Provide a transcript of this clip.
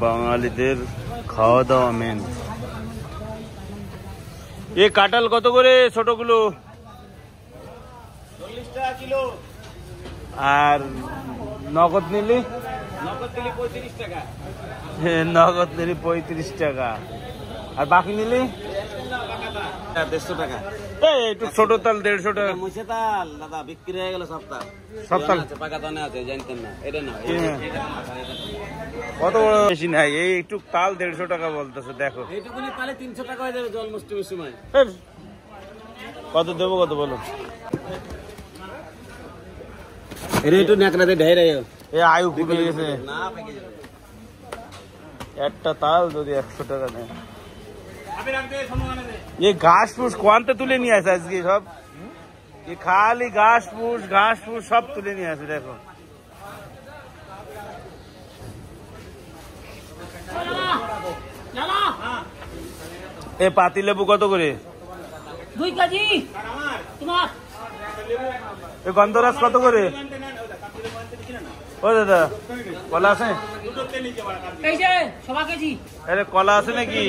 বাঙালিদের খাওয়া দাওয়া মেন। এ কাঁঠাল কত করে ছোটগুলো? 40 টাকা কিলো। আর নগদ নিলি? নগদ নিলে 35 টাকা। নগদ নিলি 35 টাকা। আর বাকি নিলি 150 টাকা। একটু ছোট তাল 150 টাকা। মুছে তাল দাদা বিক্রি হয়ে গেল সব তাল। সব তাল পাকা দানা আছে জানতেন না? এটা না, কত বড় বেশি নাই, এই একটু তাল 150 টাকা বলতেছে। দেখো এইটুকুনি তালে 300 টাকা হয়ে যাবে জন্মাষ্টমীর সময়। কত দেবো কত বলো? এর একটু ন্যাকড়াতে ঢেরে এ আয়ু কমে গেছে না, পেকে যাবে। একটা তাল যদি 100 টাকা নেয়। ये घास फूस কোয়ান্তে তুলে নিয়ে আসে আজকে সব। ये খালি ঘাস ফুস সব তুলে নিয়ে আসে। দেখো এ পাতি লেবু কত করে? 2 কেজি তোমার। এ গন্ধরাজ কত করে? ও দাদা কলা আছে? এই যে সবা কেজি। আরে কলা আছে নাকি?